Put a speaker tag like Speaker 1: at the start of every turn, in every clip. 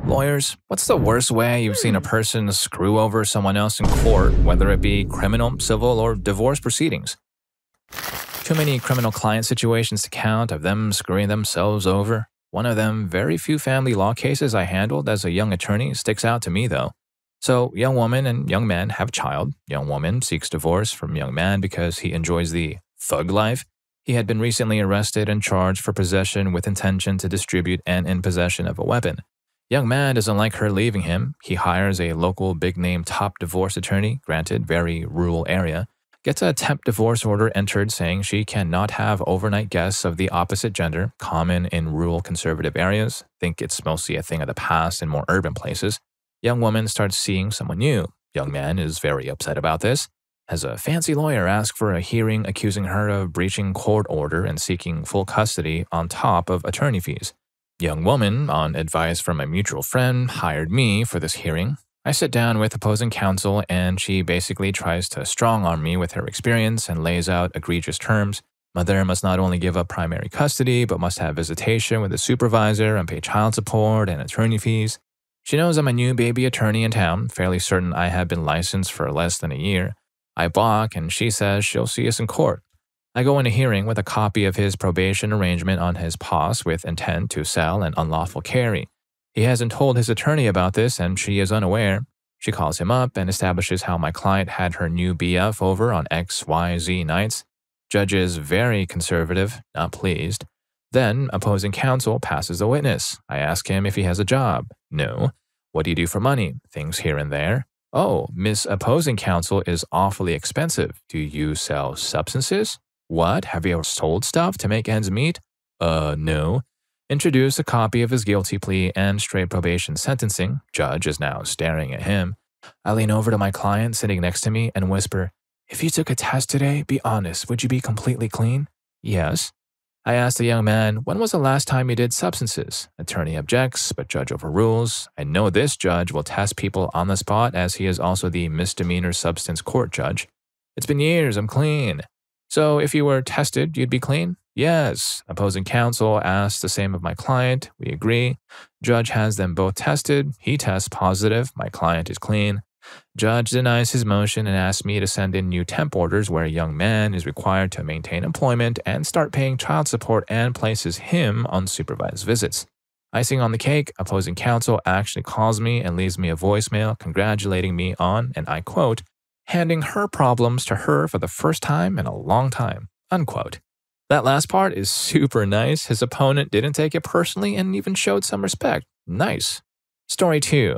Speaker 1: Lawyers, what's the worst way you've seen a person screw over someone else in court, whether it be criminal, civil, or divorce proceedings? Too many criminal client situations to count of them screwing themselves over. One of them very few family law cases I handled as a young attorney sticks out to me, though. So, young woman and young man have a child. Young woman seeks divorce from young man because he enjoys the thug life. He had been recently arrested and charged for possession with intention to distribute and in possession of a weapon. Young man doesn't like her leaving him. He hires a local big-name top divorce attorney, granted very rural area, gets a temp divorce order entered saying she cannot have overnight guests of the opposite gender, common in rural conservative areas. Think it's mostly a thing of the past in more urban places. Young woman starts seeing someone new. Young man is very upset about this. Has a fancy lawyer ask for a hearing accusing her of breaching court order and seeking full custody on top of attorney fees. Young woman, on advice from a mutual friend, hired me for this hearing. I sit down with opposing counsel and she basically tries to strong-arm me with her experience and lays out egregious terms. Mother must not only give up primary custody, but must have visitation with a supervisor and pay child support and attorney fees. She knows I'm a new baby attorney in town, fairly certain I have been licensed for less than a year. I balk and she says she'll see us in court. I go in a hearing with a copy of his probation arrangement on his POS with intent to sell and unlawful carry. He hasn't told his attorney about this and she is unaware. She calls him up and establishes how my client had her new BF over on XYZ nights. Judge is very conservative, not pleased. Then, opposing counsel passes a witness. I ask him if he has a job. No. What do you do for money? Things here and there. Oh, Miss Opposing Counsel is awfully expensive. Do you sell substances? What? Have you ever sold stuff to make ends meet? No. Introduce a copy of his guilty plea and straight probation sentencing. Judge is now staring at him. I lean over to my client sitting next to me and whisper, if you took a test today, be honest, would you be completely clean? Yes. I asked the young man, when was the last time you did substances? Attorney objects, but judge overrules. I know this judge will test people on the spot as he is also the misdemeanor substance court judge. It's been years, I'm clean. So if you were tested, you'd be clean? Yes. Opposing counsel asks the same of my client. We agree. Judge has them both tested. He tests positive. My client is clean. Judge denies his motion and asks me to send in new temp orders where a young man is required to maintain employment and start paying child support and places him on supervised visits. Icing on the cake, opposing counsel actually calls me and leaves me a voicemail congratulating me on, and I quote, handing her problems to her for the first time in a long time, unquote. That last part is super nice. His opponent didn't take it personally and even showed some respect. Nice. Story 2.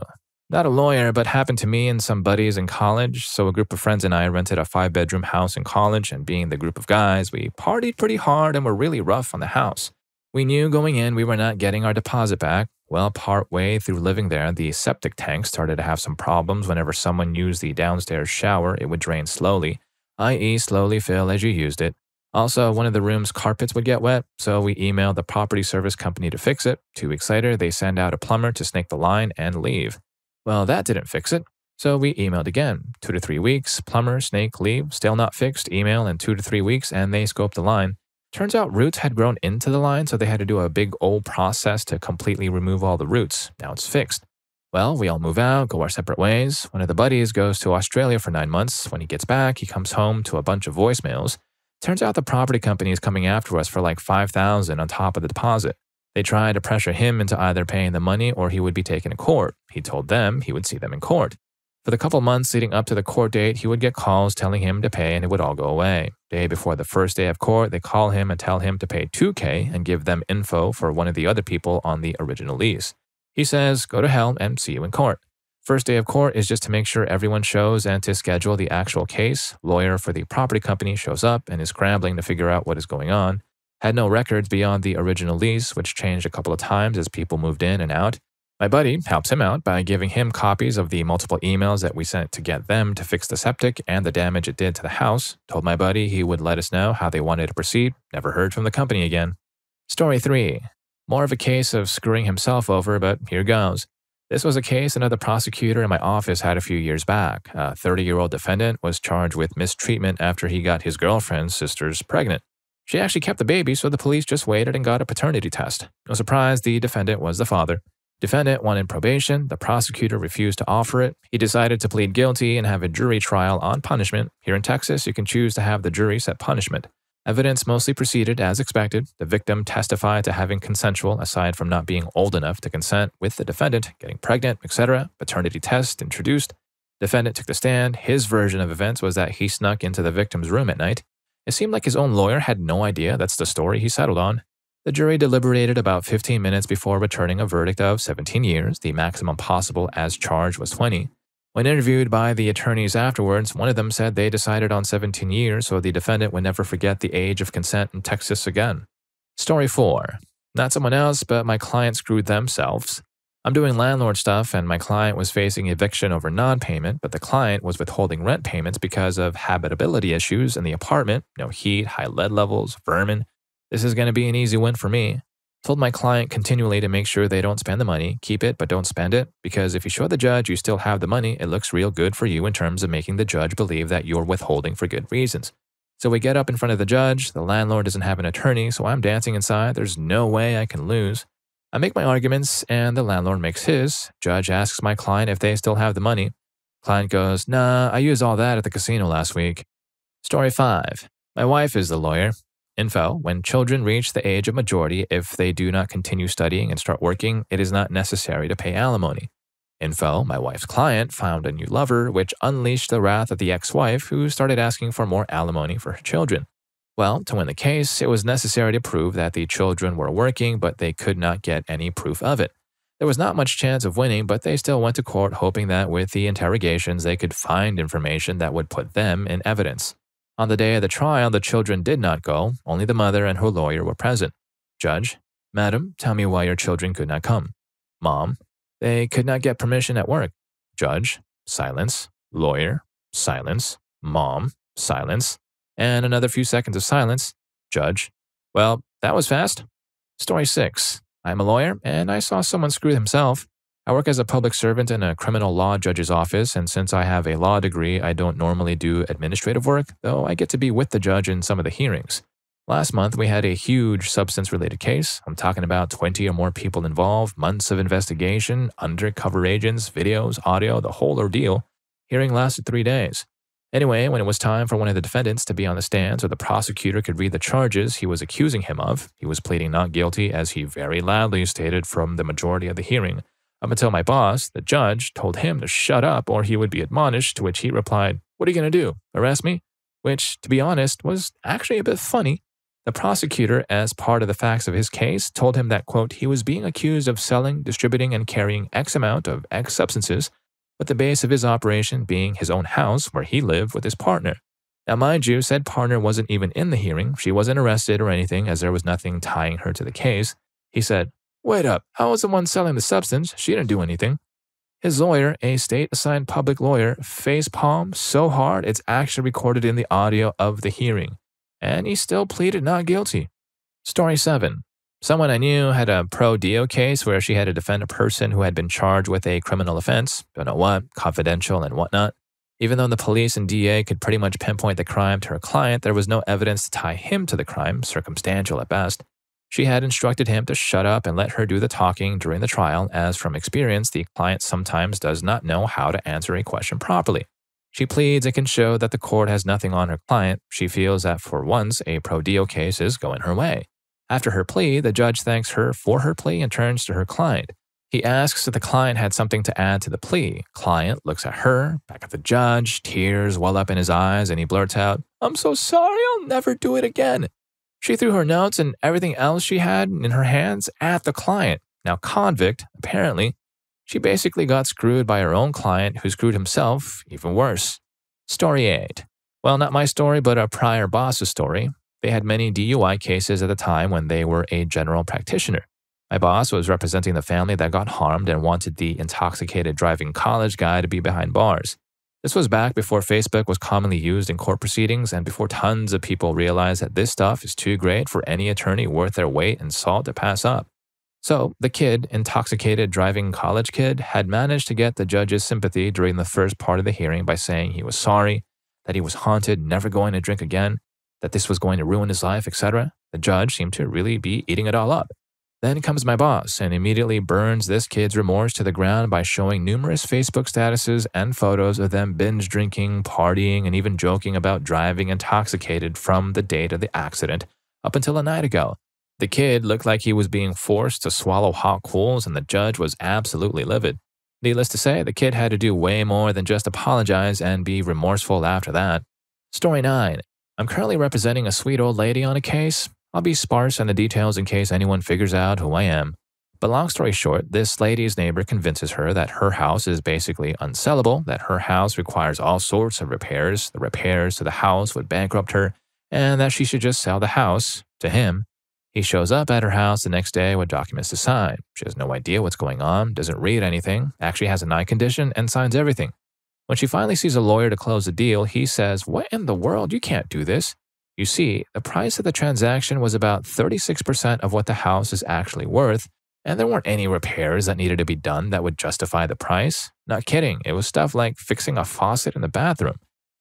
Speaker 1: Not a lawyer, but happened to me and some buddies in college. So a group of friends and I rented a 5-bedroom house in college, and being the group of guys, we partied pretty hard and were really rough on the house. We knew going in we were not getting our deposit back. Well, part way through living there, the septic tank started to have some problems. Whenever someone used the downstairs shower, it would drain slowly, i.e. slowly fill as you used it. Also, one of the room's carpets would get wet, so we emailed the property service company to fix it. 2 weeks later, they send out a plumber to snake the line and leave. Well, that didn't fix it, so we emailed again. 2 to 3 weeks, plumber, snake, leave, still not fixed, email in 2 to 3 weeks, and they scoped the line. Turns out roots had grown into the line, so they had to do a big old process to completely remove all the roots. Now it's fixed. Well, we all move out, go our separate ways. One of the buddies goes to Australia for 9 months. When he gets back, he comes home to a bunch of voicemails. Turns out the property company is coming after us for like $5,000 on top of the deposit. They tried to pressure him into either paying the money or he would be taken to court. He told them he would see them in court. For the couple months leading up to the court date, he would get calls telling him to pay and it would all go away. Day before the first day of court, they call him and tell him to pay $2,000 and give them info for one of the other people on the original lease. He says, go to hell and see you in court. First day of court is just to make sure everyone shows and to schedule the actual case. Lawyer for the property company shows up and is scrambling to figure out what is going on. Had no records beyond the original lease, which changed a couple of times as people moved in and out. My buddy helps him out by giving him copies of the multiple emails that we sent to get them to fix the septic and the damage it did to the house. Told my buddy he would let us know how they wanted to proceed. Never heard from the company again. Story 3. More of a case of screwing himself over, but here goes. This was a case another prosecutor in my office had a few years back. A 30-year-old defendant was charged with mistreatment after he got his girlfriend's sister's pregnant. She actually kept the baby, so the police just waited and got a paternity test. No surprise, the defendant was the father. Defendant wanted probation. The prosecutor refused to offer it. He decided to plead guilty and have a jury trial on punishment. Here in Texas, you can choose to have the jury set punishment. Evidence mostly proceeded as expected. The victim testified to having consensual, aside from not being old enough to consent, with the defendant getting pregnant, etc. Paternity test introduced. Defendant took the stand. His version of events was that he snuck into the victim's room at night. It seemed like his own lawyer had no idea that's the story he settled on. The jury deliberated about 15 minutes before returning a verdict of 17 years. The maximum possible as charged was 20. When interviewed by the attorneys afterwards, one of them said they decided on 17 years so the defendant would never forget the age of consent in Texas again. Story 4. Not someone else, but my client screwed themselves. I'm doing landlord stuff and my client was facing eviction over non-payment, but the client was withholding rent payments because of habitability issues in the apartment, no heat, high lead levels, vermin. This is going to be an easy win for me. Told my client continually to make sure they don't spend the money, keep it but don't spend it, because if you show the judge you still have the money, it looks real good for you in terms of making the judge believe that you're withholding for good reasons. So we get up in front of the judge, the landlord doesn't have an attorney, so I'm dancing inside, there's no way I can lose. I make my arguments and the landlord makes his. Judge asks my client if they still have the money. Client goes, "Nah, I used all that at the casino last week." Story 5. My wife is the lawyer. Info: when children reach the age of majority, if they do not continue studying and start working, it is not necessary to pay alimony. Info: my wife's client found a new lover, which unleashed the wrath of the ex-wife, who started asking for more alimony for her children. Well, to win the case, it was necessary to prove that the children were working, but they could not get any proof of it. There was not much chance of winning, but they still went to court hoping that with the interrogations they could find information that would put them in evidence. On the day of the trial, the children did not go. Only the mother and her lawyer were present. Judge: Madam, tell me why your children could not come. Mom: they could not get permission at work. Judge: silence. Lawyer: silence. Mom: silence. And another few seconds of silence. Judge: well, that was fast. Story 6. I'm a lawyer, and I saw someone screw himself. I work as a public servant in a criminal law judge's office, and since I have a law degree, I don't normally do administrative work, though I get to be with the judge in some of the hearings. Last month, we had a huge substance-related case. I'm talking about 20 or more people involved, months of investigation, undercover agents, videos, audio, the whole ordeal. Hearing lasted 3 days. Anyway, when it was time for one of the defendants to be on the stand so the prosecutor could read the charges he was accusing him of, he was pleading not guilty as he very loudly stated from the majority of the hearing. Up until my boss, the judge, told him to shut up or he would be admonished, to which he replied, "What are you going to do, arrest me?" Which, to be honest, was actually a bit funny. The prosecutor, as part of the facts of his case, told him that, quote, he was being accused of selling, distributing, and carrying X amount of X substances, with the base of his operation being his own house where he lived with his partner. Now, mind you, said partner wasn't even in the hearing. She wasn't arrested or anything as there was nothing tying her to the case. He said, "Wait up, I was the one selling the substance. She didn't do anything." His lawyer, a state-assigned public lawyer, face-palmed so hard it's actually recorded in the audio of the hearing. And he still pleaded not guilty. Story 7. Someone I knew had a pro Dio case where she had to defend a person who had been charged with a criminal offense, don't know what, confidential and whatnot. Even though the police and DA could pretty much pinpoint the crime to her client, there was no evidence to tie him to the crime, circumstantial at best. She had instructed him to shut up and let her do the talking during the trial, as from experience, the client sometimes does not know how to answer a question properly. She pleads and can show that the court has nothing on her client. She feels that for once, a pro Dio case is going her way. After her plea, the judge thanks her for her plea and turns to her client. He asks if the client had something to add to the plea. Client looks at her, back at the judge, tears well up in his eyes, and he blurts out, "I'm so sorry, I'll never do it again." She threw her notes and everything else she had in her hands at the client. Now convict, apparently. She basically got screwed by her own client who screwed himself, even worse. Story 8. Well, not my story, but a prior boss's story. They had many DUI cases at the time when they were a general practitioner. My boss was representing the family that got harmed and wanted the intoxicated driving college guy to be behind bars. This was back before Facebook was commonly used in court proceedings and before tons of people realized that this stuff is too great for any attorney worth their weight in salt to pass up. So, the kid, intoxicated driving college kid, had managed to get the judge's sympathy during the first part of the hearing by saying he was sorry, that he was haunted, never going to drink again, that this was going to ruin his life, etc. The judge seemed to really be eating it all up. Then comes my boss and immediately burns this kid's remorse to the ground by showing numerous Facebook statuses and photos of them binge drinking, partying, and even joking about driving intoxicated from the date of the accident up until a night ago. The kid looked like he was being forced to swallow hot coals, and the judge was absolutely livid. Needless to say, the kid had to do way more than just apologize and be remorseful after that. Story 9. I'm currently representing a sweet old lady on a case. I'll be sparse on the details in case anyone figures out who I am. But long story short, this lady's neighbor convinces her that her house is basically unsellable, that her house requires all sorts of repairs, the repairs to the house would bankrupt her, and that she should just sell the house to him. He shows up at her house the next day with documents to sign. She has no idea what's going on, doesn't read anything, actually has an eye condition, and signs everything. When she finally sees a lawyer to close the deal, he says, "What in the world? You can't do this." You see, the price of the transaction was about 36% of what the house is actually worth, and there weren't any repairs that needed to be done that would justify the price. Not kidding, it was stuff like fixing a faucet in the bathroom.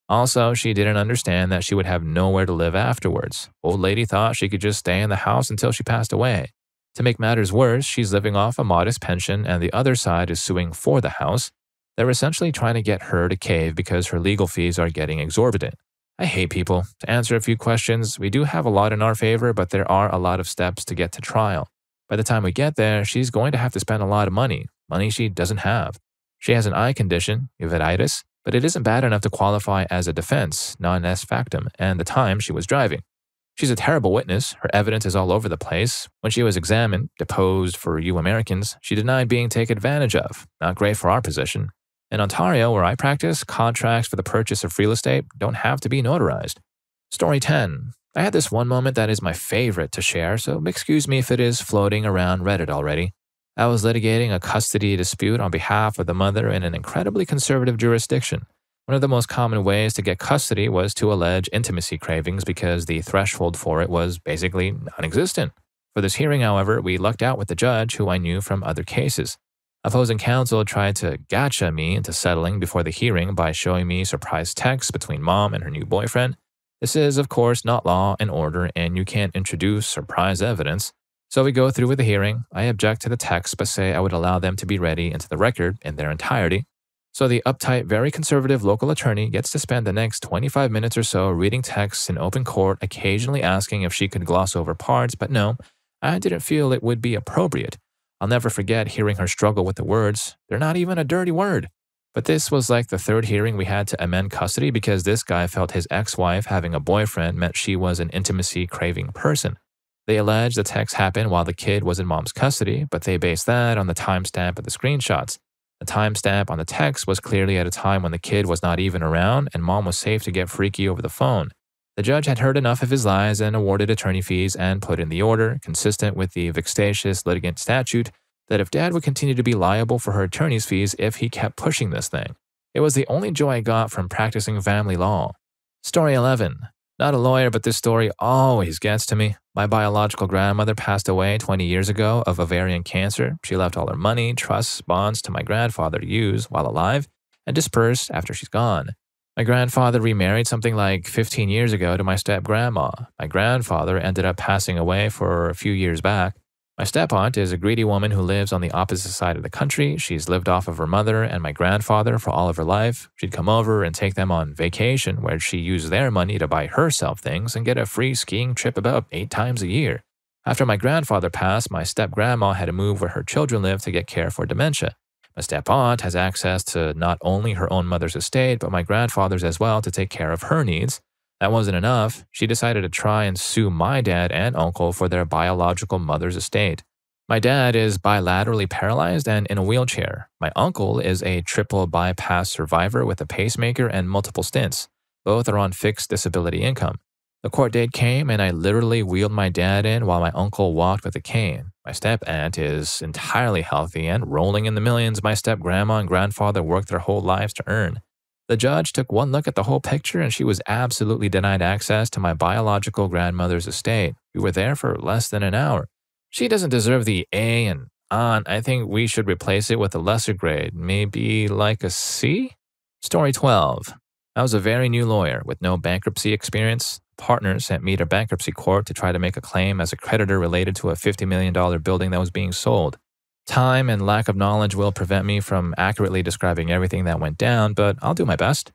Speaker 1: Also, she didn't understand that she would have nowhere to live afterwards. Old lady thought she could just stay in the house until she passed away. To make matters worse, she's living off a modest pension and the other side is suing for the house. They're essentially trying to get her to cave because her legal fees are getting exorbitant. I hate people. To answer a few questions, we do have a lot in our favor, but there are a lot of steps to get to trial. By the time we get there, she's going to have to spend a lot of money she doesn't have. She has an eye condition, uveitis, but it isn't bad enough to qualify as a defense, non est factum, and the time she was driving. She's a terrible witness. Her evidence is all over the place. When she was examined, deposed for you Americans, she denied being taken advantage of. Not great for our position. In Ontario, where I practice, contracts for the purchase of real estate don't have to be notarized. Story 10. I had this one moment that is my favorite to share, so excuse me if it is floating around Reddit already. I was litigating a custody dispute on behalf of the mother in an incredibly conservative jurisdiction. One of the most common ways to get custody was to allege intimacy cravings because the threshold for it was basically non-existent. For this hearing, however, we lucked out with the judge who I knew from other cases. Opposing counsel tried to gotcha me into settling before the hearing by showing me surprise texts between mom and her new boyfriend. This is, of course, not law and order, and you can't introduce surprise evidence. So we go through with the hearing. I object to the text but say I would allow them to be read into the record in their entirety. So the uptight, very conservative local attorney gets to spend the next 25 minutes or so reading texts in open court, occasionally asking if she could gloss over parts, but no, I didn't feel it would be appropriate. I'll never forget hearing her struggle with the words. They're not even a dirty word. But this was like the third hearing we had to amend custody because this guy felt his ex-wife having a boyfriend meant she was an intimacy-craving person. They alleged the text happened while the kid was in mom's custody, but they based that on the timestamp of the screenshots. The timestamp on the text was clearly at a time when the kid was not even around and mom was safe to get freaky over the phone. The judge had heard enough of his lies and awarded attorney fees and put in the order, consistent with the vexatious litigant statute, that if dad would continue to be liable for her attorney's fees if he kept pushing this thing. It was the only joy I got from practicing family law. Story 11. Not a lawyer, but this story always gets to me. My biological grandmother passed away 20 years ago of ovarian cancer. She left all her money, trusts, bonds to my grandfather to use while alive and dispersed after she's gone. My grandfather remarried something like 15 years ago to my step-grandma. My grandfather ended up passing away for a few years back. My step-aunt is a greedy woman who lives on the opposite side of the country. She's lived off of her mother and my grandfather for all of her life. She'd come over and take them on vacation where she used their money to buy herself things and get a free skiing trip about 8 times a year. After my grandfather passed, my step-grandma had to move where her children live to get care for dementia. My step-aunt has access to not only her own mother's estate, but my grandfather's as well to take care of her needs. That wasn't enough. She decided to try and sue my dad and uncle for their biological mother's estate. My dad is bilaterally paralyzed and in a wheelchair. My uncle is a triple bypass survivor with a pacemaker and multiple stents. Both are on fixed disability income. The court date came and I literally wheeled my dad in while my uncle walked with a cane. My step-aunt is entirely healthy and rolling in the millions my step-grandma and grandfather worked their whole lives to earn. The judge took one look at the whole picture and she was absolutely denied access to my biological grandmother's estate. We were there for less than an hour. She doesn't deserve the A and aunt. I think we should replace it with a lesser grade, maybe like a C? Story 12. I was a very new lawyer with no bankruptcy experience. partner sent me to bankruptcy court to try to make a claim as a creditor related to a $50 million building that was being sold. Time and lack of knowledge will prevent me from accurately describing everything that went down, but I'll do my best.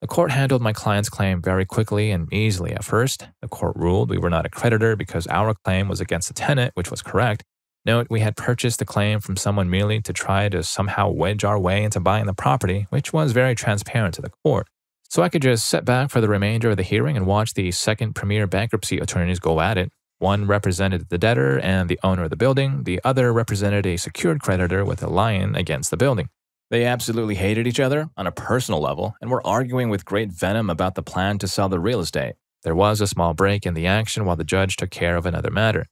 Speaker 1: The court handled my client's claim very quickly and easily at first. The court ruled we were not a creditor because our claim was against the tenant, which was correct. Note, we had purchased the claim from someone merely to try to somehow wedge our way into buying the property, which was very transparent to the court. So I could just sit back for the remainder of the hearing and watch the second premier bankruptcy attorneys go at it. One represented the debtor and the owner of the building. The other represented a secured creditor with a lion against the building. They absolutely hated each other on a personal level and were arguing with great venom about the plan to sell the real estate. There was a small break in the action while the judge took care of another matter.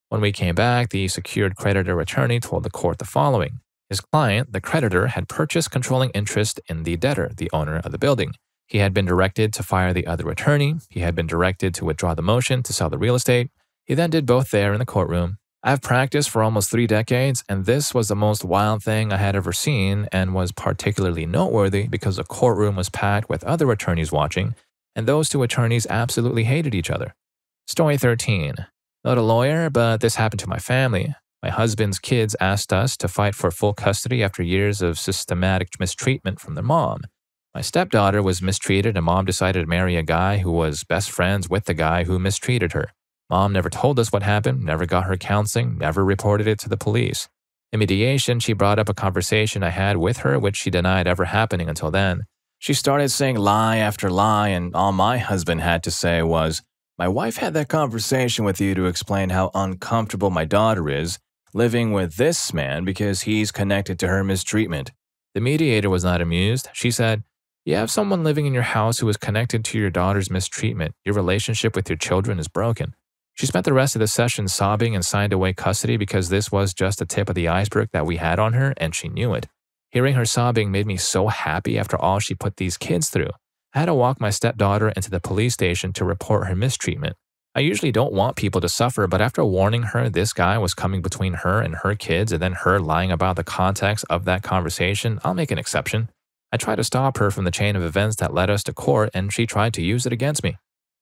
Speaker 1: When we came back, the secured creditor attorney told the court the following. His client, the creditor, had purchased controlling interest in the debtor, the owner of the building. He had been directed to fire the other attorney. He had been directed to withdraw the motion to sell the real estate. He then did both there in the courtroom. I've practiced for almost 3 decades, and this was the most wild thing I had ever seen and was particularly noteworthy because the courtroom was packed with other attorneys watching, and those 2 attorneys absolutely hated each other. Story 13. Not a lawyer, but this happened to my family. My husband's kids asked us to fight for full custody after years of systematic mistreatment from their mom. My stepdaughter was mistreated and mom decided to marry a guy who was best friends with the guy who mistreated her. Mom never told us what happened, never got her counseling, never reported it to the police. In mediation, she brought up a conversation I had with her which she denied ever happening until then. She started saying lie after lie, and all my husband had to say was, "My wife had that conversation with you to explain how uncomfortable my daughter is living with this man because he's connected to her mistreatment." The mediator was not amused. She said, "You have someone living in your house who is connected to your daughter's mistreatment. Your relationship with your children is broken." She spent the rest of the session sobbing and signed away custody because this was just the tip of the iceberg that we had on her, and she knew it. Hearing her sobbing made me so happy after all she put these kids through. I had to walk my stepdaughter into the police station to report her mistreatment. I usually don't want people to suffer, but after warning her this guy was coming between her and her kids and then her lying about the context of that conversation, I'll make an exception. I tried to stop her from the chain of events that led us to court, and she tried to use it against me.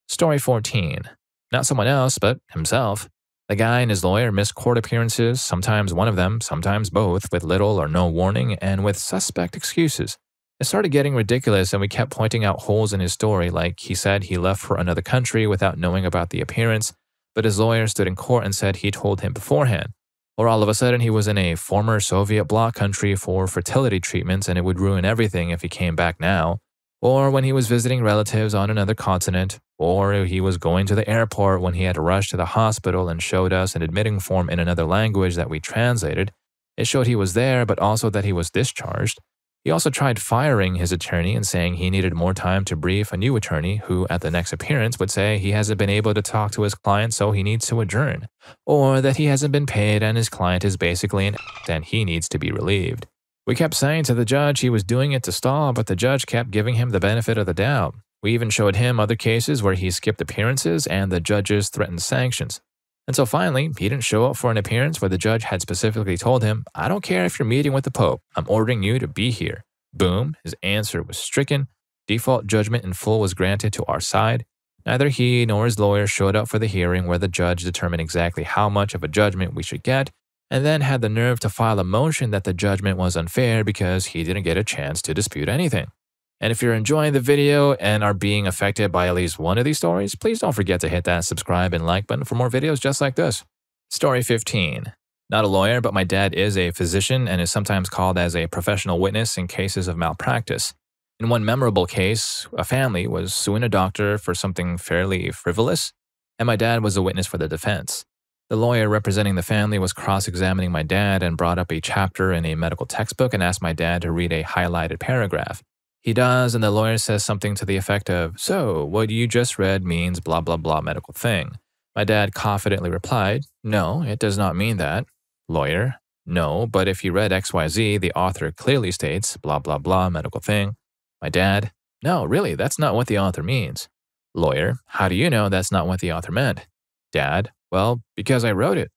Speaker 1: Story 14. Not someone else, but himself. The guy and his lawyer missed court appearances, sometimes one of them, sometimes both, with little or no warning and with suspect excuses. It started getting ridiculous, and we kept pointing out holes in his story, like he said he left for another country without knowing about the appearance, but his lawyer stood in court and said he told him beforehand. Or all of a sudden he was in a former Soviet bloc country for fertility treatments and it would ruin everything if he came back now. Or when he was visiting relatives on another continent. Or he was going to the airport when he had to rush to the hospital and showed us an admitting form in another language that we translated. It showed he was there, but also that he was discharged. He also tried firing his attorney and saying he needed more time to brief a new attorney who, at the next appearance, would say he hasn't been able to talk to his client so he needs to adjourn. Or that he hasn't been paid and his client is basically an and he needs to be relieved. We kept saying to the judge he was doing it to stall, but the judge kept giving him the benefit of the doubt. We even showed him other cases where he skipped appearances and the judges threatened sanctions. And so finally, he didn't show up for an appearance where the judge had specifically told him, "I don't care if you're meeting with the Pope, I'm ordering you to be here." Boom, his answer was stricken. Default judgment in full was granted to our side. Neither he nor his lawyer showed up for the hearing where the judge determined exactly how much of a judgment we should get, and then had the nerve to file a motion that the judgment was unfair because he didn't get a chance to dispute anything. And if you're enjoying the video and are being affected by at least one of these stories, please don't forget to hit that subscribe and like button for more videos just like this. Story 15. Not a lawyer, but my dad is a physician and is sometimes called as a professional witness in cases of malpractice. In one memorable case, a family was suing a doctor for something fairly frivolous, and my dad was a witness for the defense. The lawyer representing the family was cross-examining my dad and brought up a chapter in a medical textbook and asked my dad to read a highlighted paragraph. He does, and the lawyer says something to the effect of, "So, what you just read means blah blah blah medical thing." My dad confidently replied, "No, it does not mean that." Lawyer, "No, but if you read XYZ, the author clearly states blah blah blah medical thing." My dad, "No, really, that's not what the author means." Lawyer, "How do you know that's not what the author meant?" Dad, "Well, because I wrote it."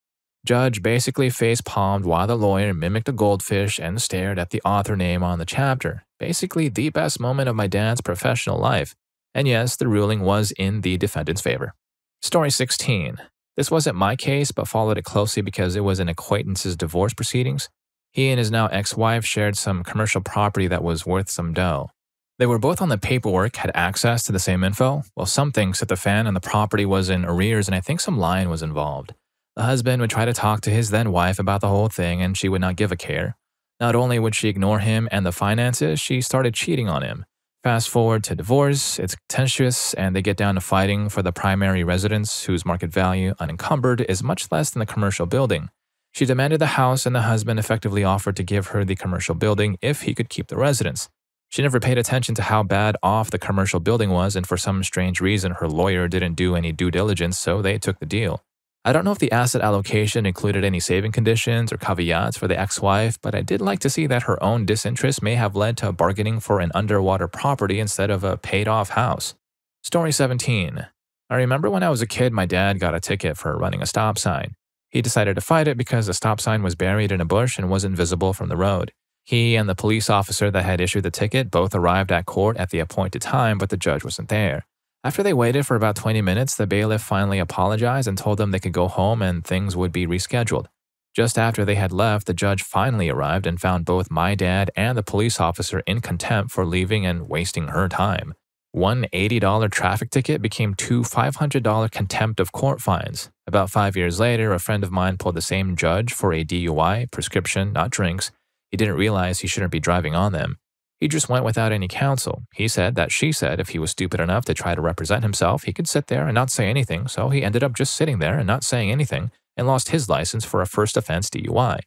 Speaker 1: Judge basically face-palmed while the lawyer mimicked a goldfish and stared at the author name on the chapter. Basically the best moment of my dad's professional life. And yes, the ruling was in the defendant's favor. Story 16. This wasn't my case, but followed it closely because it was an acquaintance's divorce proceedings. He and his now ex-wife shared some commercial property that was worth some dough. They were both on the paperwork, had access to the same info. Well, some things hit the fan and the property was in arrears, and I think some lying was involved. The husband would try to talk to his then wife about the whole thing, and she would not give a care. Not only would she ignore him and the finances, she started cheating on him. Fast forward to divorce, it's contentious, and they get down to fighting for the primary residence, whose market value, unencumbered, is much less than the commercial building. She demanded the house, and the husband effectively offered to give her the commercial building if he could keep the residence. She never paid attention to how bad off the commercial building was, and for some strange reason, her lawyer didn't do any due diligence, so they took the deal. I don't know if the asset allocation included any saving conditions or caveats for the ex-wife, but I did like to see that her own disinterest may have led to bargaining for an underwater property instead of a paid-off house. Story 17. I remember when I was a kid, my dad got a ticket for running a stop sign. He decided to fight it because the stop sign was buried in a bush and wasn't visible from the road. He and the police officer that had issued the ticket both arrived at court at the appointed time, but the judge wasn't there. After they waited for about 20 minutes, the bailiff finally apologized and told them they could go home and things would be rescheduled. Just after they had left, the judge finally arrived and found both my dad and the police officer in contempt for leaving and wasting her time. One $80 traffic ticket became two $500 contempt of court fines. About 5 years later, a friend of mine pulled the same judge for a DUI, prescription, not drinks. He didn't realize he shouldn't be driving on them. He just went without any counsel. He said that she said if he was stupid enough to try to represent himself, he could sit there and not say anything, so he ended up just sitting there and not saying anything and lost his license for a first offense DUI.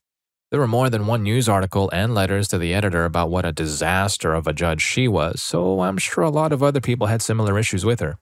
Speaker 1: There were more than one news article and letters to the editor about what a disaster of a judge she was, so I'm sure a lot of other people had similar issues with her.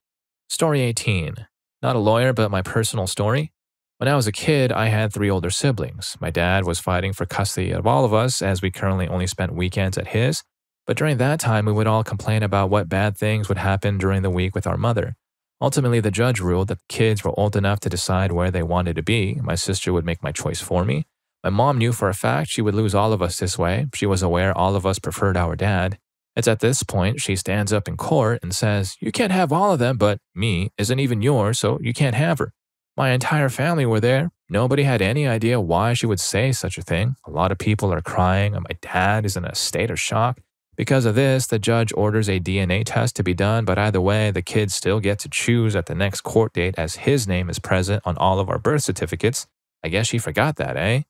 Speaker 1: Story 18. Not a lawyer, but my personal story. When I was a kid, I had 3 older siblings. My dad was fighting for custody of all of us as we currently only spent weekends at his. But during that time, we would all complain about what bad things would happen during the week with our mother. Ultimately, the judge ruled that the kids were old enough to decide where they wanted to be. My sister would make my choice for me. My mom knew for a fact she would lose all of us this way. She was aware all of us preferred our dad. It's at this point she stands up in court and says, "You can't have all of them, but me isn't even yours, so you can't have her." My entire family were there. Nobody had any idea why she would say such a thing. A lot of people are crying, and my dad is in a state of shock. Because of this, the judge orders a DNA test to be done, but either way, the kids still get to choose at the next court date as his name is present on all of our birth certificates. I guess she forgot that, eh?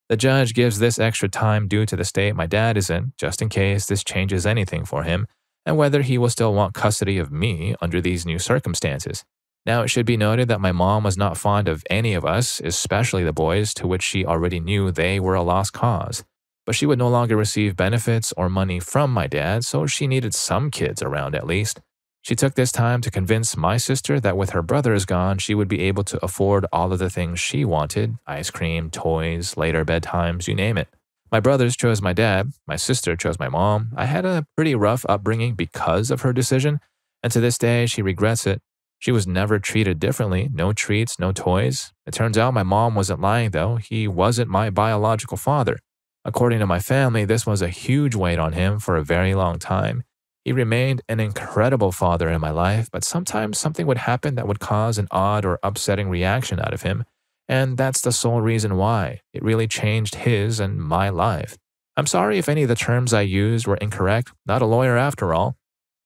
Speaker 1: The judge gives this extra time due to the state my dad is in, just in case this changes anything for him, and whether he will still want custody of me under these new circumstances. Now, it should be noted that my mom was not fond of any of us, especially the boys, to which she already knew they were a lost cause. But she would no longer receive benefits or money from my dad, so she needed some kids around at least. She took this time to convince my sister that with her brothers gone, she would be able to afford all of the things she wanted: ice cream, toys, later bedtimes, you name it. My brothers chose my dad, my sister chose my mom. I had a pretty rough upbringing because of her decision, and to this day, she regrets it. She was never treated differently, no treats, no toys. It turns out my mom wasn't lying though, he wasn't my biological father. According to my family, this was a huge weight on him for a very long time. He remained an incredible father in my life, but sometimes something would happen that would cause an odd or upsetting reaction out of him, and that's the sole reason why. It really changed his and my life. I'm sorry if any of the terms I used were incorrect, not a lawyer after all.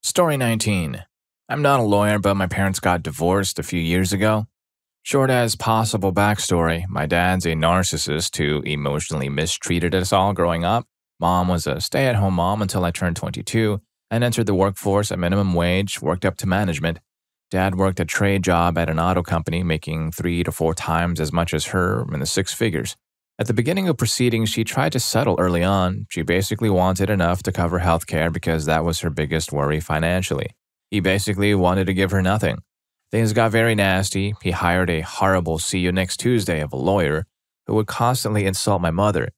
Speaker 1: Story 19. I'm not a lawyer, but my parents got divorced a few years ago. Short as possible backstory, my dad's a narcissist who emotionally mistreated us all growing up. Mom was a stay-at-home mom until I turned 22 and entered the workforce at minimum wage, worked up to management. Dad worked a trade job at an auto company, making 3 to 4 times as much as her, in the 6 figures. At the beginning of proceedings, she tried to settle early on. She basically wanted enough to cover healthcare because that was her biggest worry financially. He basically wanted to give her nothing. Things got very nasty. He hired a horrible "see you next Tuesday" of a lawyer who would constantly insult my mother.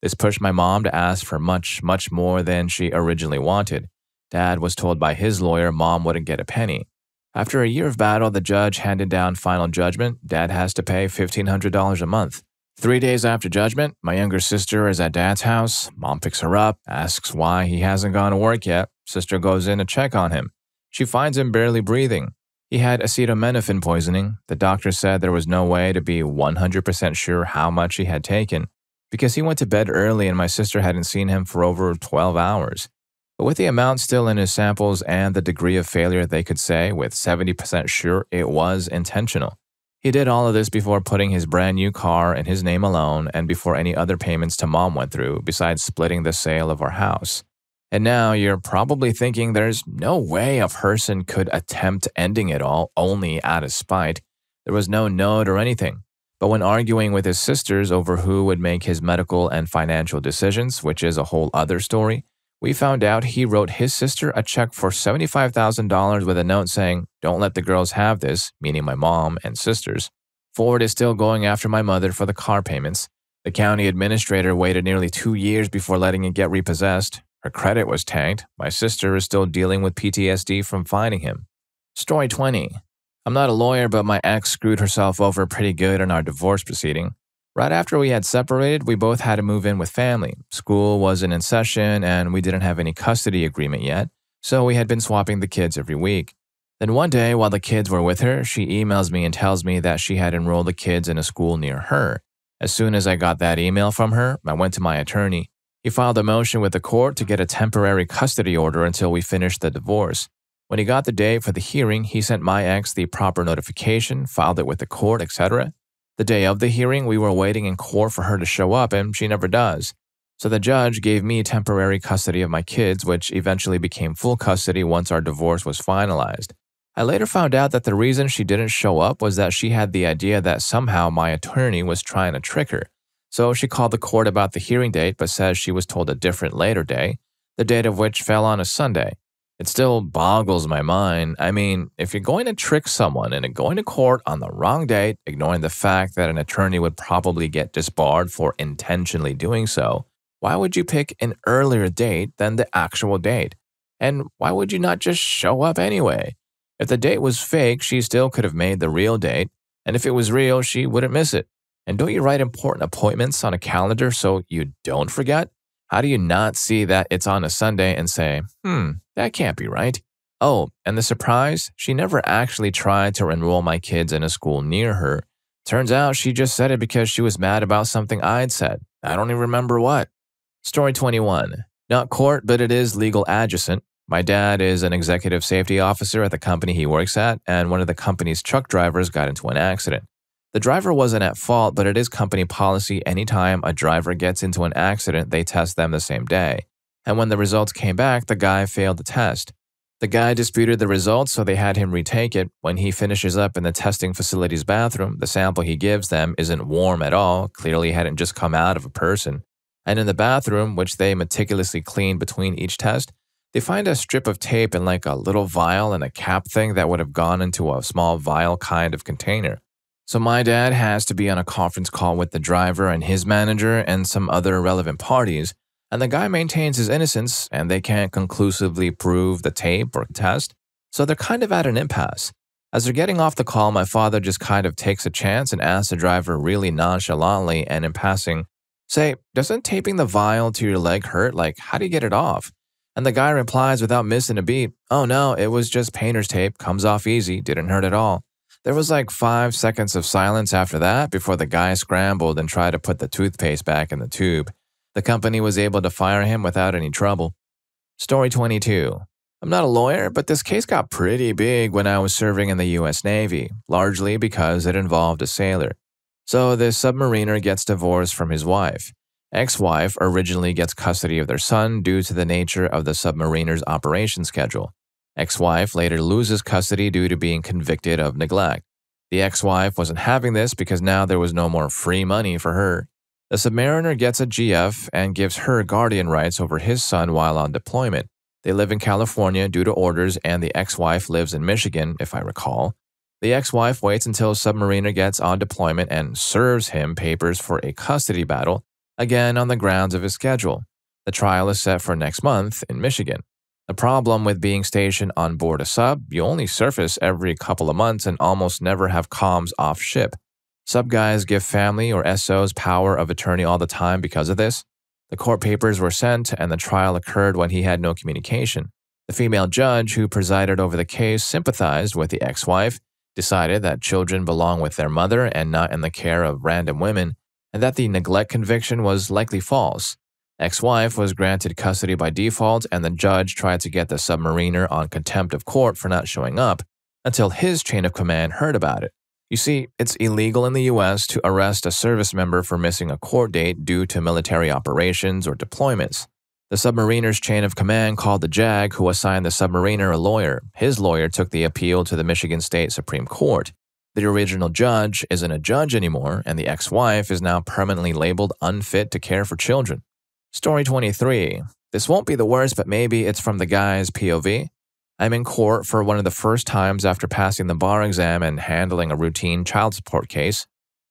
Speaker 1: This pushed my mom to ask for much, much more than she originally wanted. Dad was told by his lawyer Mom wouldn't get a penny. After a year of battle, the judge handed down final judgment. Dad has to pay $1,500 a month. 3 days after judgment, my younger sister is at Dad's house. Mom picks her up, asks why he hasn't gone to work yet. Sister goes in to check on him. She finds him barely breathing. He had acetaminophen poisoning. The doctor said there was no way to be 100% sure how much he had taken because he went to bed early and my sister hadn't seen him for over 12 hours. But with the amount still in his samples and the degree of failure, they could say with 70% sure it was intentional. He did all of this before putting his brand new car in his name alone and before any other payments to mom went through, besides splitting the sale of our house. And now you're probably thinking there's no way a person could attempt ending it all only out of spite. There was no note or anything. But when arguing with his sisters over who would make his medical and financial decisions, which is a whole other story, we found out he wrote his sister a check for $75,000 with a note saying, "Don't let the girls have this," meaning my mom and sisters. Ford is still going after my mother for the car payments. The county administrator waited nearly 2 years before letting it get repossessed. Her credit was tanked. My sister is still dealing with PTSD from finding him. Story 20. I'm not a lawyer, but my ex screwed herself over pretty good in our divorce proceeding. Right after we had separated, we both had to move in with family. School wasn't in session, and we didn't have any custody agreement yet, so we had been swapping the kids every week. Then one day, while the kids were with her, she emails me and tells me that she had enrolled the kids in a school near her. As soon as I got that email from her, I went to my attorney. He filed a motion with the court to get a temporary custody order until we finished the divorce. When he got the date for the hearing, he sent my ex the proper notification, filed it with the court, etc. The day of the hearing, we were waiting in court for her to show up, and she never does. So the judge gave me temporary custody of my kids, which eventually became full custody once our divorce was finalized. I later found out that the reason she didn't show up was that she had the idea that somehow my attorney was trying to trick her. So she called the court about the hearing date, but says she was told a different later day, the date of which fell on a Sunday. It still boggles my mind. I mean, if you're going to trick someone into going to court on the wrong date, ignoring the fact that an attorney would probably get disbarred for intentionally doing so, why would you pick an earlier date than the actual date? And why would you not just show up anyway? If the date was fake, she still could have made the real date, and if it was real, she wouldn't miss it. And don't you write important appointments on a calendar so you don't forget? How do you not see that it's on a Sunday and say, that can't be right? Oh, and the surprise, she never actually tried to enroll my kids in a school near her. Turns out she just said it because she was mad about something I'd said. I don't even remember what. Story 21. Not court, but it is legal adjacent. My dad is an executive safety officer at the company he works at, and one of the company's truck drivers got into an accident. The driver wasn't at fault, but it is company policy anytime a driver gets into an accident, they test them the same day. And when the results came back, the guy failed the test. The guy disputed the results, so they had him retake it. When he finishes up in the testing facility's bathroom, the sample he gives them isn't warm at all, clearly hadn't just come out of a person. And in the bathroom, which they meticulously cleaned between each test, they find a strip of tape in like a little vial and a cap thing that would have gone into a small vial kind of container. So my dad has to be on a conference call with the driver and his manager and some other relevant parties, and the guy maintains his innocence and they can't conclusively prove the tape or test, so they're kind of at an impasse. As they're getting off the call, my father just kind of takes a chance and asks the driver really nonchalantly and in passing, say, "Doesn't taping the vial to your leg hurt? Like, how do you get it off?" And the guy replies without missing a beat, "Oh no, it was just painter's tape, comes off easy, didn't hurt at all." There was like 5 seconds of silence after that before the guy scrambled and tried to put the toothpaste back in the tube. The company was able to fire him without any trouble. Story 22. I'm not a lawyer, but this case got pretty big when I was serving in the U.S. Navy, largely because it involved a sailor. So this submariner gets divorced from his wife. Ex-wife originally gets custody of their son due to the nature of the submariner's operation schedule. Ex-wife later loses custody due to being convicted of neglect. The ex-wife wasn't having this because now there was no more free money for her. The submariner gets a GF and gives her guardian rights over his son while on deployment. They live in California due to orders, and the ex-wife lives in Michigan, if I recall. The ex-wife waits until submariner gets on deployment and serves him papers for a custody battle, again on the grounds of his schedule. The trial is set for next month in Michigan. The problem with being stationed on board a sub, you only surface every couple of months and almost never have comms off ship. Sub guys give family or SOs power of attorney all the time because of this. The court papers were sent and the trial occurred when he had no communication. The The female judge who presided over the case sympathized with the ex-wife, decided that children belong with their mother and not in the care of random women, and that the neglect conviction was likely false. Ex-wife was granted custody by default, and the judge tried to get the submariner on contempt of court for not showing up until his chain of command heard about it. You see, it's illegal in the U.S. to arrest a service member for missing a court date due to military operations or deployments. The submariner's chain of command called the JAG, who assigned the submariner a lawyer. His lawyer took the appeal to the Michigan State Supreme Court. The original judge isn't a judge anymore, and the ex-wife is now permanently labeled unfit to care for children. Story 23. This won't be the worst, but maybe it's from the guy's POV. I'm in court for one of the first times after passing the bar exam and handling a routine child support case.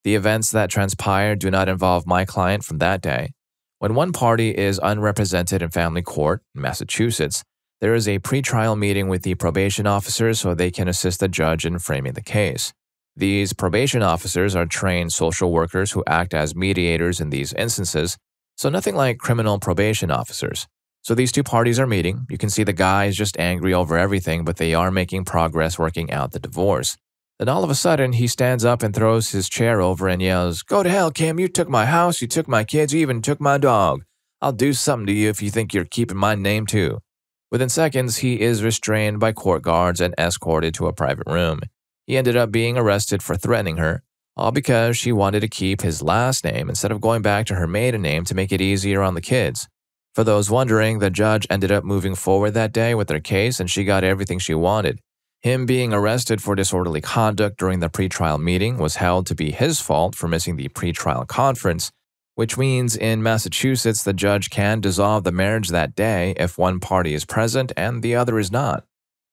Speaker 1: The events that transpired do not involve my client from that day. When one party is unrepresented in family court in Massachusetts, there is a pretrial meeting with the probation officers so they can assist the judge in framing the case. These probation officers are trained social workers who act as mediators in these instances, so nothing like criminal probation officers. So these two parties are meeting. You can see the guy is just angry over everything, but they are making progress working out the divorce. Then all of a sudden, he stands up and throws his chair over and yells, "Go to hell, Kim, you took my house, you took my kids, you even took my dog. I'll do something to you if you think you're keeping my name too." Within seconds, he is restrained by court guards and escorted to a private room. He ended up being arrested for threatening her, all because she wanted to keep his last name instead of going back to her maiden name to make it easier on the kids. For those wondering, the judge ended up moving forward that day with their case and she got everything she wanted. Him being arrested for disorderly conduct during the pretrial meeting was held to be his fault for missing the pretrial conference, which means in Massachusetts the judge can dissolve the marriage that day if one party is present and the other is not.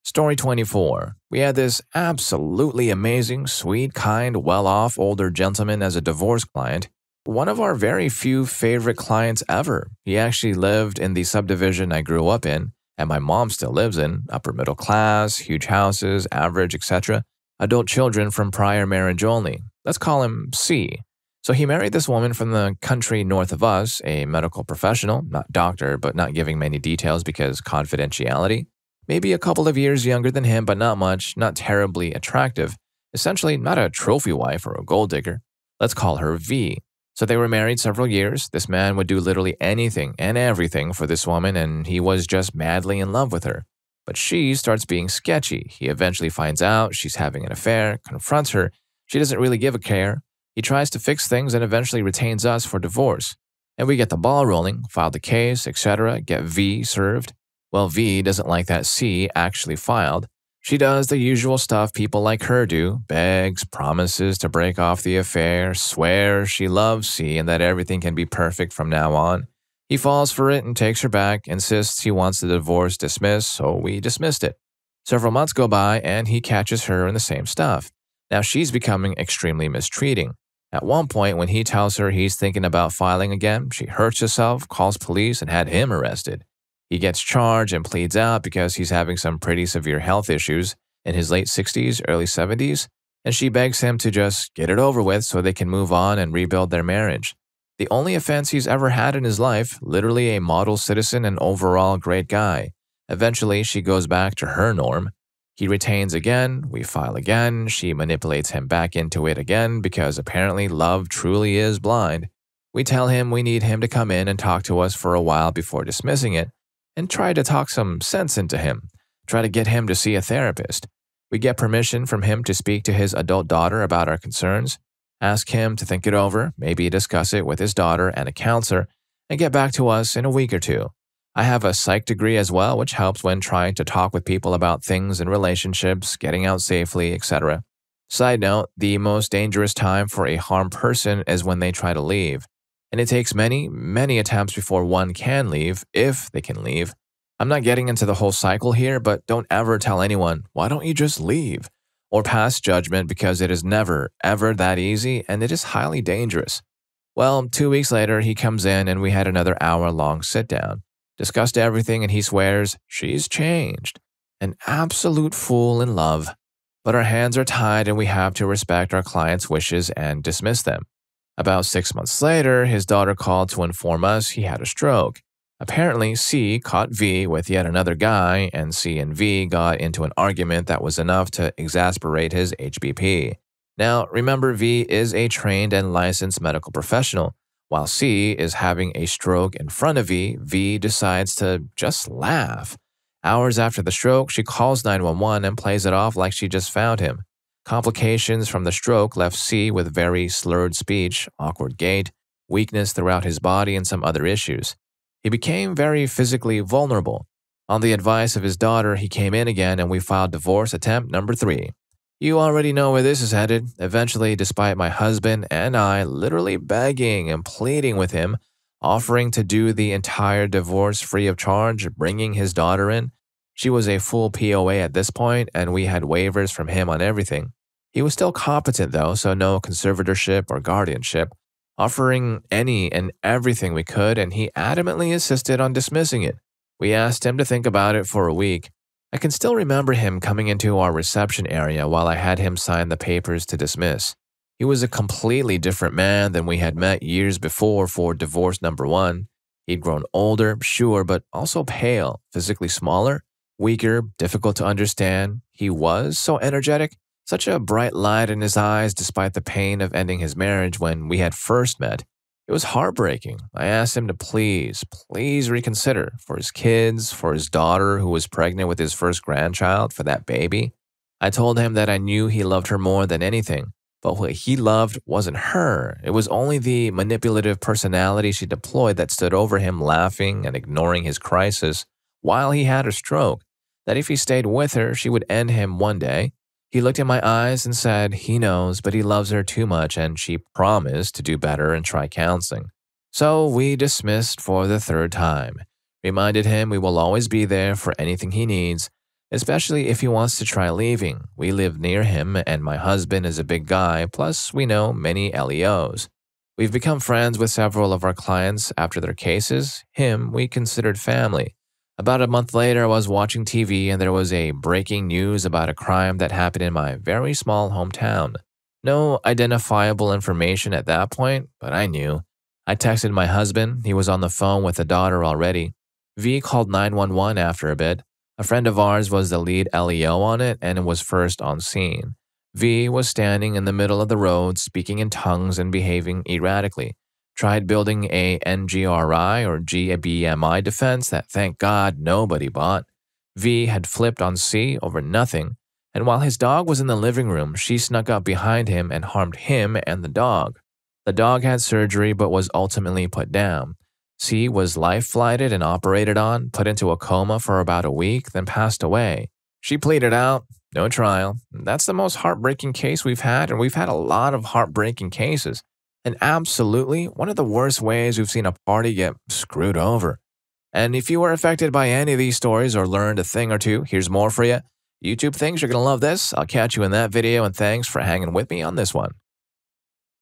Speaker 1: Story 24. We had this absolutely amazing, sweet, kind, well-off older gentleman as a divorce client. One of our very few favorite clients ever. He actually lived in the subdivision I grew up in, and my mom still lives in, upper middle class, huge houses, average, etc. Adult children from prior marriage only. Let's call him C. So he married this woman from the country north of us, a medical professional, not doctor, but not giving many details because confidentiality. Maybe a couple of years younger than him, but not much, not terribly attractive. Essentially not a trophy wife or a gold digger. Let's call her V. So they were married several years. This man would do literally anything and everything for this woman, and he was just madly in love with her. But she starts being sketchy. He eventually finds out she's having an affair, confronts her. She doesn't really give a care. He tries to fix things and eventually retains us for divorce. And we get the ball rolling, file the case, etc., get V served. Well, V doesn't like that C actually filed. She does the usual stuff people like her do, begs, promises to break off the affair, swears she loves C and that everything can be perfect from now on. He falls for it and takes her back, insists he wants the divorce dismissed, so we dismissed it. Several months go by and he catches her in the same stuff. Now she's becoming extremely mistreating. At one point, when he tells her he's thinking about filing again, she hurts herself, calls police, and had him arrested. He gets charged and pleads out because he's having some pretty severe health issues in his late 60s, early 70s, and she begs him to just get it over with so they can move on and rebuild their marriage. The only offense he's ever had in his life, literally a model citizen and overall great guy. Eventually, she goes back to her norm. He retains again, we file again, she manipulates him back into it again because apparently love truly is blind. We tell him we need him to come in and talk to us for a while before dismissing it, and try to talk some sense into him, try to get him to see a therapist. We get permission from him to speak to his adult daughter about our concerns, ask him to think it over, maybe discuss it with his daughter and a counselor, and get back to us in a week or two. I have a psych degree as well, which helps when trying to talk with people about things in relationships, getting out safely, etc. Side note, the most dangerous time for a harmed person is when they try to leave. And it takes many, many attempts before one can leave, if they can leave. I'm not getting into the whole cycle here, but don't ever tell anyone, why don't you just leave? Or pass judgment because it is never, ever that easy and it is highly dangerous. Well, 2 weeks later, he comes in and we had another hour-long sit-down. Discussed everything and he swears, she's changed. An absolute fool in love. But our hands are tied and we have to respect our client's wishes and dismiss them. About 6 months later, his daughter called to inform us he had a stroke. Apparently, C caught V with yet another guy, and C and V got into an argument that was enough to exasperate his HBP. Now, remember, V is a trained and licensed medical professional. While C is having a stroke in front of V, V decides to just laugh. Hours after the stroke, she calls 911 and plays it off like she just found him. Complications from the stroke left C with very slurred speech, awkward gait, weakness throughout his body, and some other issues. He became very physically vulnerable. On the advice of his daughter, he came in again and we filed divorce attempt number 3. You already know where this is headed. Eventually, despite my husband and I literally begging and pleading with him, offering to do the entire divorce free of charge, bringing his daughter in. She was a full POA at this point, and we had waivers from him on everything. He was still competent though, so no conservatorship or guardianship, offering any and everything we could, and he adamantly insisted on dismissing it. We asked him to think about it for a week. I can still remember him coming into our reception area while I had him sign the papers to dismiss. He was a completely different man than we had met years before for divorce number 1. He'd grown older, sure, but also pale, physically smaller, weaker, difficult to understand. He was so energetic, such a bright light in his eyes despite the pain of ending his marriage when we had first met. It was heartbreaking. I asked him to please reconsider for his kids, for his daughter who was pregnant with his first grandchild, for that baby. I told him that I knew he loved her more than anything, but what he loved wasn't her. It was only the manipulative personality she deployed that stood over him laughing and ignoring his crisis while he had a stroke, that if he stayed with her, she would end him one day. He looked in my eyes and said he knows, but he loves her too much and she promised to do better and try counseling. So we dismissed for the 3rd time, reminded him we will always be there for anything he needs, especially if he wants to try leaving. We live near him and my husband is a big guy, plus we know many LEOs. We've become friends with several of our clients after their cases. Him we considered family. About a month later, I was watching TV and there was a breaking news about a crime that happened in my very small hometown. No identifiable information at that point, but I knew. I texted my husband. He was on the phone with the daughter already. V called 911 after a bit. A friend of ours was the lead LEO on it and was first on scene. V was standing in the middle of the road, speaking in tongues and behaving erratically. Tried building a NGRI or GBMI defense that thank God nobody bought. V had flipped on C over nothing, and while his dog was in the living room, she snuck up behind him and harmed him and the dog. The dog had surgery but was ultimately put down. C was life-flighted and operated on, put into a coma for about a week, then passed away. She pleaded out, no trial. That's the most heartbreaking case we've had, and we've had a lot of heartbreaking cases. And absolutely, one of the worst ways we've seen a party get screwed over. And if you were affected by any of these stories or learned a thing or two, here's more for you. YouTube thinks you're going to love this. I'll catch you in that video, and thanks for hanging with me on this one.